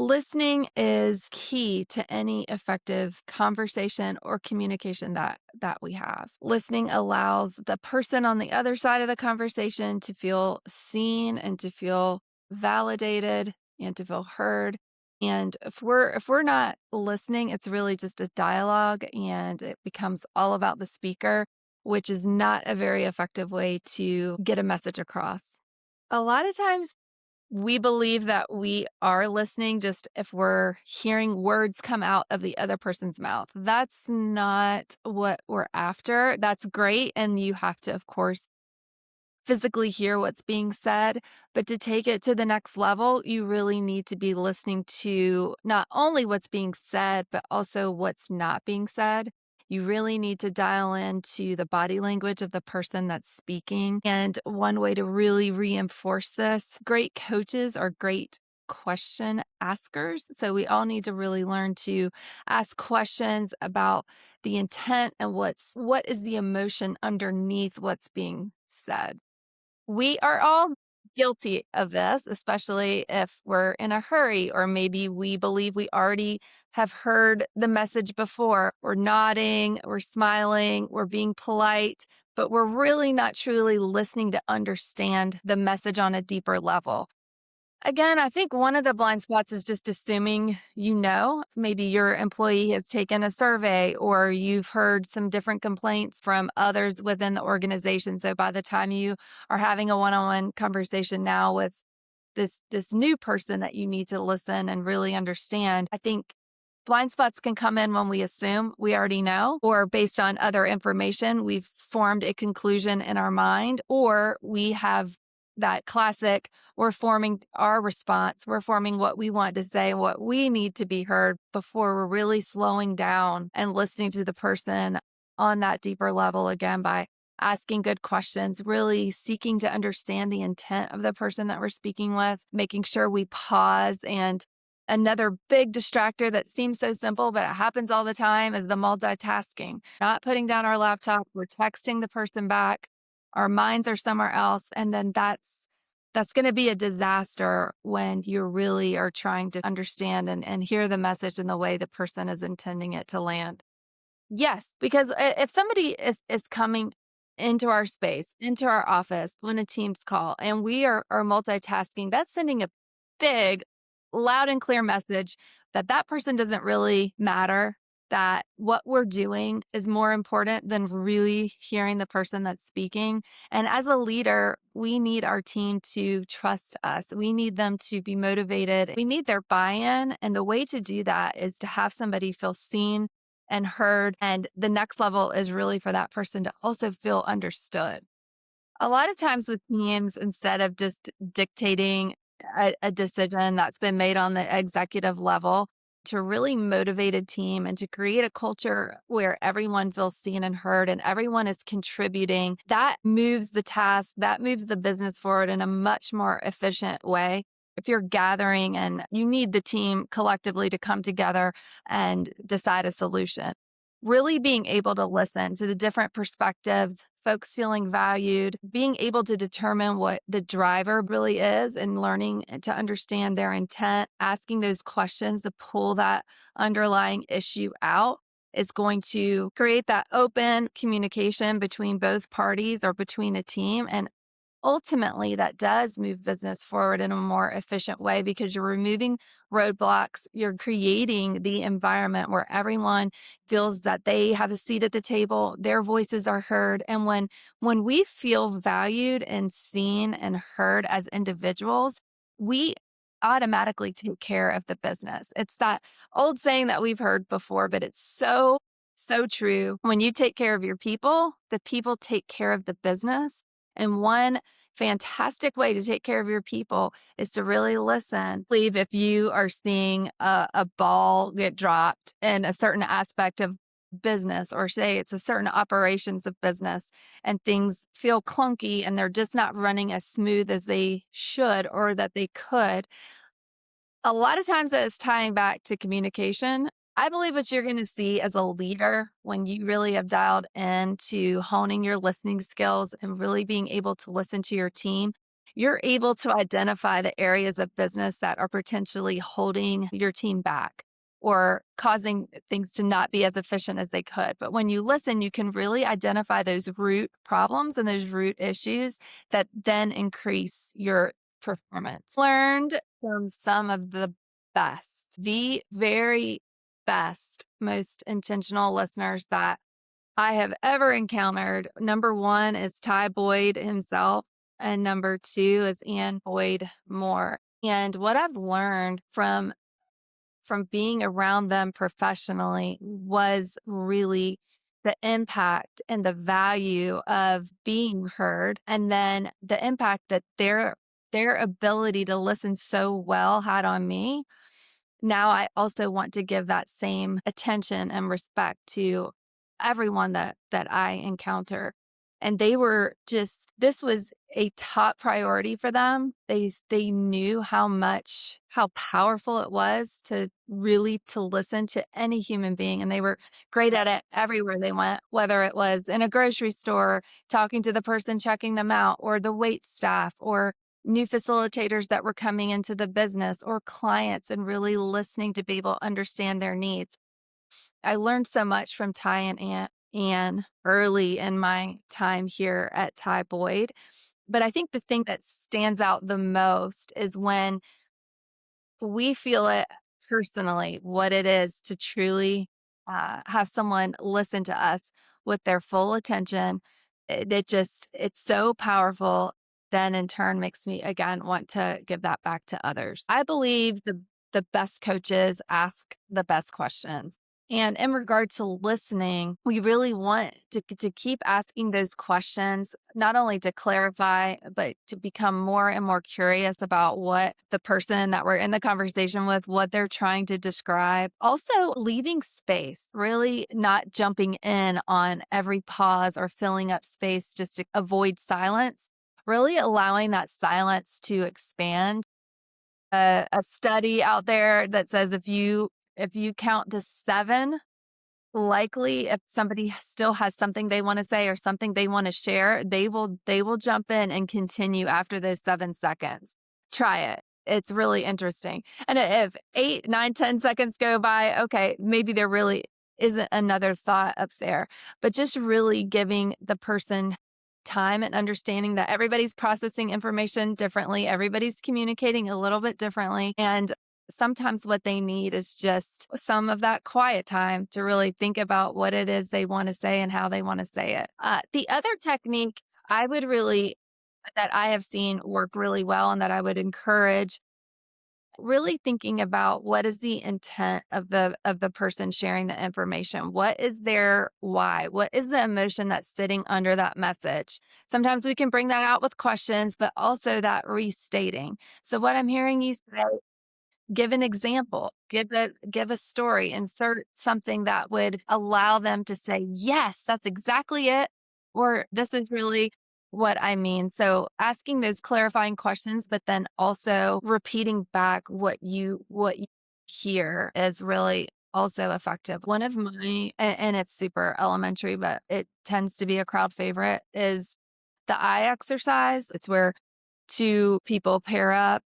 Listening is key to any effective conversation or communication that we have. Listening allows the person on the other side of the conversation to feel seen and to feel validated and to feel heard. And if we're not listening, it's really just a dialogue and it becomes all about the speaker, which is not a very effective way to get a message across. A lot of times we believe that we are listening just if we're hearing words come out of the other person's mouth. That's not what we're after. That's great. And you have to, of course, physically hear what's being said. But to take it to the next level, you really need to be listening to not only what's being said, but also what's not being said. You really need to dial into the body language of the person that's speaking. And one way to really reinforce this, great coaches are great question askers. So we all need to really learn to ask questions about the intent and what is the emotion underneath what's being said. We are all guilty of this, especially if we're in a hurry, or maybe we believe we already have heard the message before. We're nodding, we're smiling, we're being polite, but we're really not truly listening to understand the message on a deeper level. Again, I think one of the blind spots is just assuming you know. Maybe your employee has taken a survey or you've heard some different complaints from others within the organization. So by the time you are having a one-on-one conversation now with this new person that you need to listen and really understand, I think blind spots can come in when we assume we already know, or based on other information, we've formed a conclusion in our mind, or we have that classic, we're forming our response, we're forming what we want to say, what we need to be heard before we're really slowing down and listening to the person on that deeper level again by asking good questions, really seeking to understand the intent of the person that we're speaking with, making sure we pause. And another big distractor that seems so simple, but it happens all the time is the multitasking. Not putting down our laptop, we're texting the person back, our minds are somewhere else. And then that's going to be a disaster when you really are trying to understand and hear the message in the way the person is intending it to land. Yes, because if somebody is coming into our space, into our office on a Teams call, and we are multitasking, that's sending a big, loud and clear message that that person doesn't really matter, that what we're doing is more important than really hearing the person that's speaking. And as a leader, we need our team to trust us. We need them to be motivated. We need their buy-in. And the way to do that is to have somebody feel seen and heard. And the next level is really for that person to also feel understood. A lot of times with teams, instead of just dictating a decision that's been made on the executive level, to really motivate a team and to create a culture where everyone feels seen and heard and everyone is contributing, that moves the task, that moves the business forward in a much more efficient way. If you're gathering and you need the team collectively to come together and decide a solution, really being able to listen to the different perspectives, folks feeling valued, being able to determine what the driver really is and learning to understand their intent, asking those questions to pull that underlying issue out is going to create that open communication between both parties or between a team. And ultimately, that does move business forward in a more efficient way because you're removing roadblocks. You're creating the environment where everyone feels that they have a seat at the table, their voices are heard. And when we feel valued and seen and heard as individuals, we automatically take care of the business. It's that old saying that we've heard before, but it's so true. When you take care of your people, the people take care of the business. And one fantastic way to take care of your people is to really listen. Leave if you are seeing a ball get dropped in a certain aspect of business, or say it's a certain operations of business and things feel clunky and they're just not running as smooth as they should or that they could. A lot of times that is tying back to communication. I believe what you're going to see as a leader when you really have dialed into honing your listening skills and really being able to listen to your team you're able to identify the areas of business that are potentially holding your team back or causing things to not be as efficient as they could. But when you listen, you can really identify those root problems and those root issues that then increase your performance. Learned from some of best, the very best, most intentional listeners that I have ever encountered. Number one is Ty Boyd himself, and number two is Ann Boyd Moore. And what I've learned from being around them professionally was really the impact and the value of being heard, and then the impact that their ability to listen so well had on me. Now I also want to give that same attention and respect to everyone that I encounter. And they were just, this was a top priority for them. They knew how powerful it was to really to listen to any human being. And they were great at it everywhere they went, whether it was in a grocery store, talking to the person checking them out, or the wait staff, or new facilitators that were coming into the business, or clients, and really listening to people understand their needs. I learned so much from Ty and Ann early in my time here at Ty Boyd. But I think the thing that stands out the most is when we feel it personally, what it is to truly have someone listen to us with their full attention. It's so powerful. Then in turn makes me again want to give that back to others. I believe the best coaches ask the best questions. And in regard to listening, we really want to keep asking those questions, not only to clarify, but to become more and more curious about what the person that we're in the conversation with, what they're trying to describe. Also, leaving space, really not jumping in on every pause or filling up space just to avoid silence, really allowing that silence to expand. A study out there that says if you count to 7, likely if somebody still has something they want to say or something they want to share, they will jump in and continue after those 7 seconds. Try it. It's really interesting. And if 8, 9, 10 seconds go by, okay, maybe there really isn't another thought up there. But just really giving the person time and understanding that everybody's processing information differently, everybody's communicating a little bit differently. And sometimes what they need is just some of that quiet time to really think about what it is they want to say and how they want to say it. The other technique I would really, that I have seen work really well and that I would encourage, really thinking about what is the intent of the person sharing the information. What is their why? What is the emotion that's sitting under that message? Sometimes we can bring that out with questions, but also that restating. So what I'm hearing you say, give an example, give a story, insert something that would allow them to say, yes, that's exactly it, or this is really what I mean. So asking those clarifying questions, but then also repeating back what you hear is really also effective. One of my, and it's super elementary, but it tends to be a crowd favorite, is the eye exercise. It's where two people pair up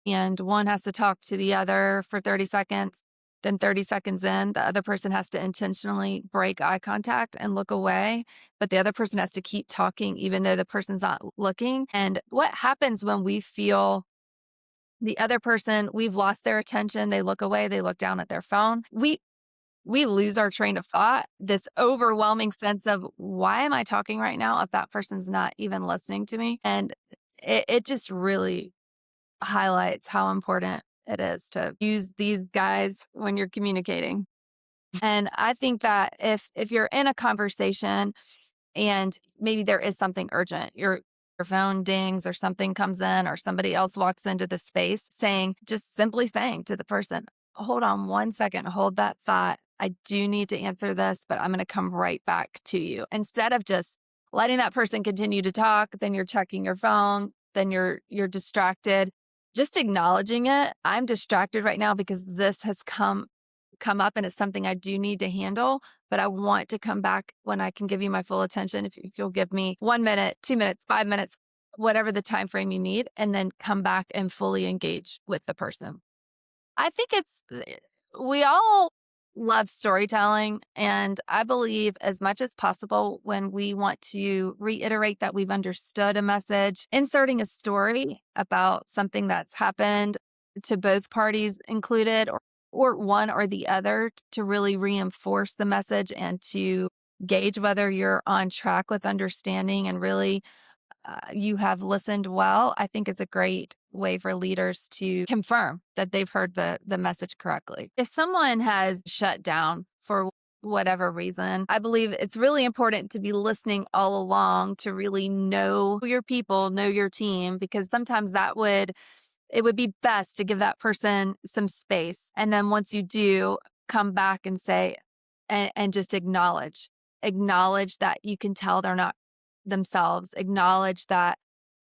and one has to talk to the other for 30 seconds. Then 30 seconds in, the other person has to intentionally break eye contact and look away, but the other person has to keep talking even though the person's not looking. And what happens when we feel the other person, we've lost their attention, they look away, they look down at their phone, we lose our train of thought, this overwhelming sense of, why am I talking right now if that person's not even listening to me? And it just really highlights how important it is to use these guys when you're communicating. And I think that if you're in a conversation and maybe there is something urgent, your phone dings or something comes in or somebody else walks into the space, just simply saying to the person, hold on 1 second, hold that thought. I do need to answer this, but I'm going to come right back to you. Instead of just letting that person continue to talk, then you're checking your phone, then you're distracted. Just acknowledging it. I'm distracted right now because this has come up and it's something I do need to handle, but I want to come back when I can give you my full attention. If you'll give me 1 minute, 2 minutes, 5 minutes, whatever the time frame you need, and then come back and fully engage with the person. I think we all love storytelling. And I believe as much as possible when we want to reiterate that we've understood a message, inserting a story about something that's happened to both parties included or one or the other to really reinforce the message and to gauge whether you're on track with understanding and really you have listened well, I think is a great way for leaders to confirm that they've heard the message correctly. If someone has shut down for whatever reason, I believe it's really important to be listening all along to really know your people, know your team, because sometimes it would be best to give that person some space. And then once you do, come back and say, and just acknowledge that you can tell they're not themselves, acknowledge that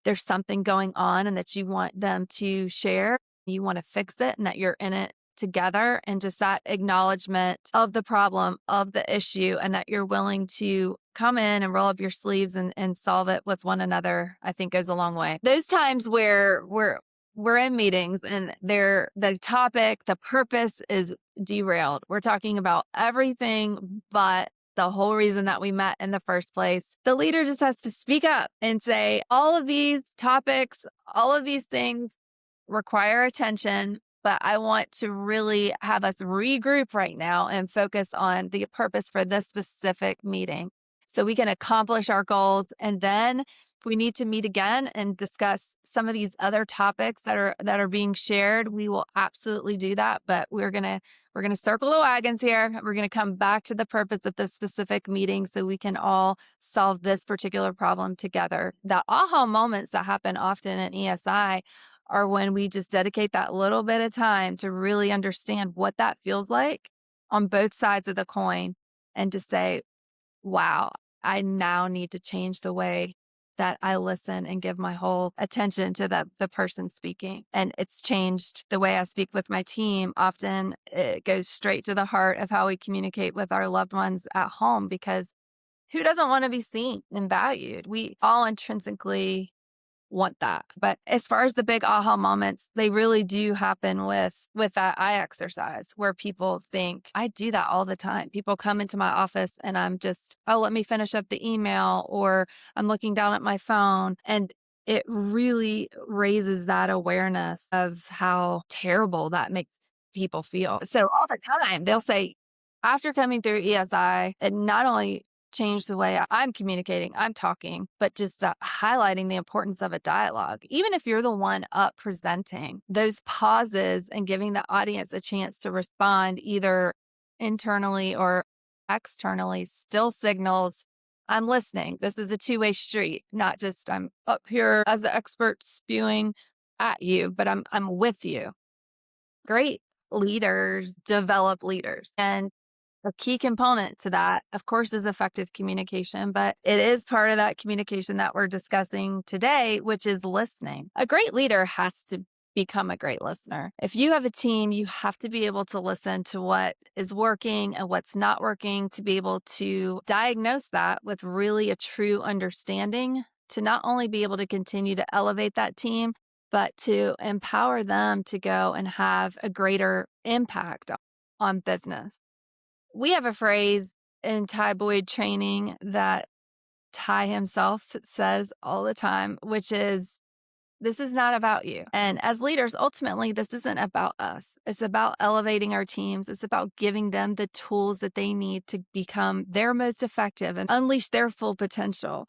there's something going on and that you want them to share, you want to fix it, and that you're in it together. And just that acknowledgement of the problem, of the issue, and that you're willing to come in and roll up your sleeves and solve it with one another, I think goes a long way. Those times where we're in meetings and the topic, the purpose is derailed. We're talking about everything but the whole reason that we met in the first place. The leader just has to speak up and say, all of these topics, all of these things require attention, but I want to really have us regroup right now and focus on the purpose for this specific meeting so we can accomplish our goals. And then if we need to meet again and discuss some of these other topics that are being shared, we will absolutely do that. But we're gonna circle the wagons here. We're gonna come back to the purpose of this specific meeting so we can all solve this particular problem together. The aha moments that happen often in ESI are when we just dedicate that little bit of time to really understand what that feels like on both sides of the coin and to say, wow, I now need to change the way that I listen and give my whole attention to the person speaking. And it's changed the way I speak with my team. Often it goes straight to the heart of how we communicate with our loved ones at home, because who doesn't want to be seen and valued? We all intrinsically want that. But as far as the big aha moments, they really do happen with that eye exercise where people think, I do that all the time. People come into my office and I'm just, oh, let me finish up the email, or I'm looking down at my phone. And it really raises that awareness of how terrible that makes people feel. So all the time they'll say, after coming through ESI, it not only changed the way I'm communicating, I'm talking, but just highlighting the importance of a dialogue. Even if you're the one up presenting, those pauses and giving the audience a chance to respond either internally or externally still signals I'm listening. This is a two-way street, not just I'm up here as the expert spewing at you, but I'm with you. Great leaders develop leaders. And a key component to that, of course, is effective communication, but it is part of that communication that we're discussing today, which is listening. A great leader has to become a great listener. If you have a team, you have to be able to listen to what is working and what's not working, to be able to diagnose that with really a true understanding, to not only be able to continue to elevate that team, but to empower them to go and have a greater impact on business. We have a phrase in Ty Boyd training that Ty himself says all the time, which is, this is not about you. And as leaders, ultimately, this isn't about us. It's about elevating our teams. It's about giving them the tools that they need to become their most effective and unleash their full potential.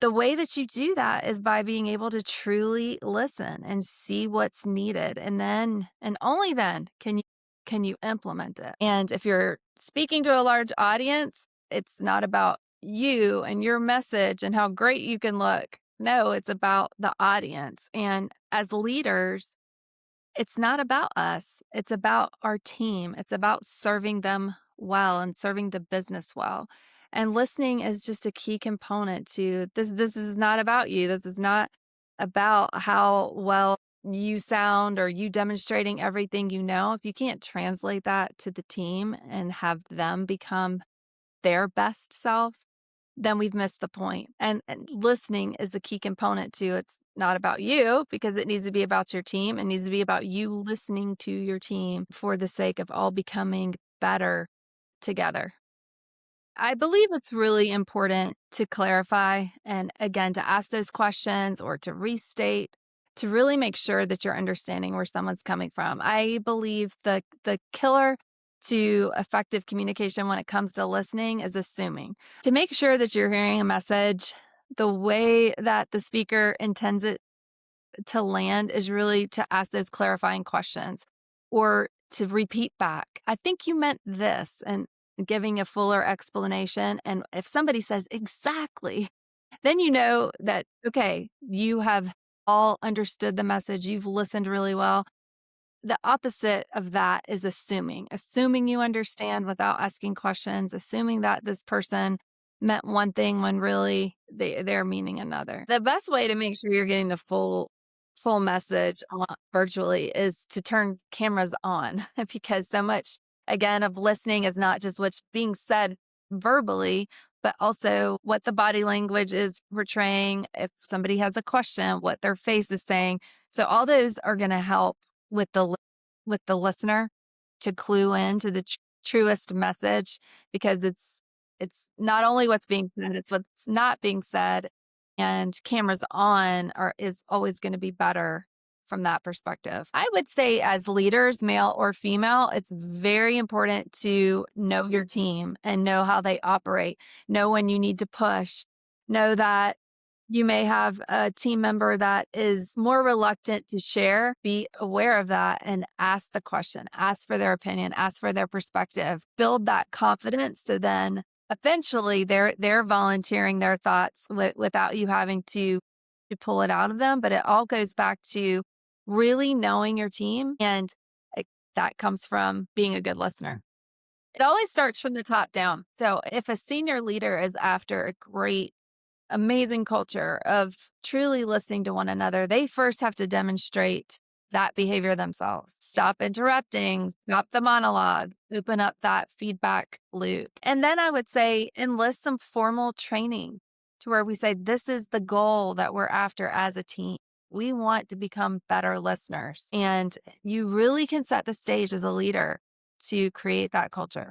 The way that you do that is by being able to truly listen and see what's needed. And then, and only then, can you implement it. And if you're speaking to a large audience, it's not about you and your message and how great you can look. No, it's about the audience. And as leaders, it's not about us. It's about our team. It's about serving them well and serving the business well. And listening is just a key component to this. This is not about you. This is not about how well you sound or you demonstrating everything you know. If you can't translate that to the team and have them become their best selves, then we've missed the point. And listening is the key component to it's not about you because it needs to be about your team. It needs to be about you listening to your team for the sake of all becoming better together. I believe it's really important to clarify and again to ask those questions or to restate to really make sure that you're understanding where someone's coming from. I believe the killer to effective communication when it comes to listening is assuming. To make sure that you're hearing a message the way that the speaker intends it to land is really to ask those clarifying questions or to repeat back. I think you meant this and giving a fuller explanation. And if somebody says exactly, then you know that, okay, you have all understood the message. You've listened really well. The opposite of that is assuming you understand without asking questions, assuming that this person meant one thing when really they're meaning another. The best way to make sure you're getting the full message virtually is to turn cameras on because so much again of listening is not just what's being said verbally but also what the body language is portraying if somebody has a question what their face is saying so all those are going to help with the listener to clue in to the truest message because it's not only what's being said, it's what's not being said. And cameras on is always going to be better from that perspective. I would say as leaders, male or female, it's very important to know your team and know how they operate, know when you need to push, know that you may have a team member that is more reluctant to share. Be aware of that and ask the question, ask for their opinion, ask for their perspective, build that confidence. So then eventually they're volunteering their thoughts without you having to pull it out of them. But it all goes back to really knowing your team. And that comes from being a good listener. It always starts from the top down. So if a senior leader is after a great amazing culture of truly listening to one another, they first have to demonstrate that behavior themselves. Stop interrupting, stop the monologue, open up that feedback loop. And then I would say enlist some formal training to where we say, this is the goal that we're after as a team. We want to become better listeners. And you really can set the stage as a leader to create that culture.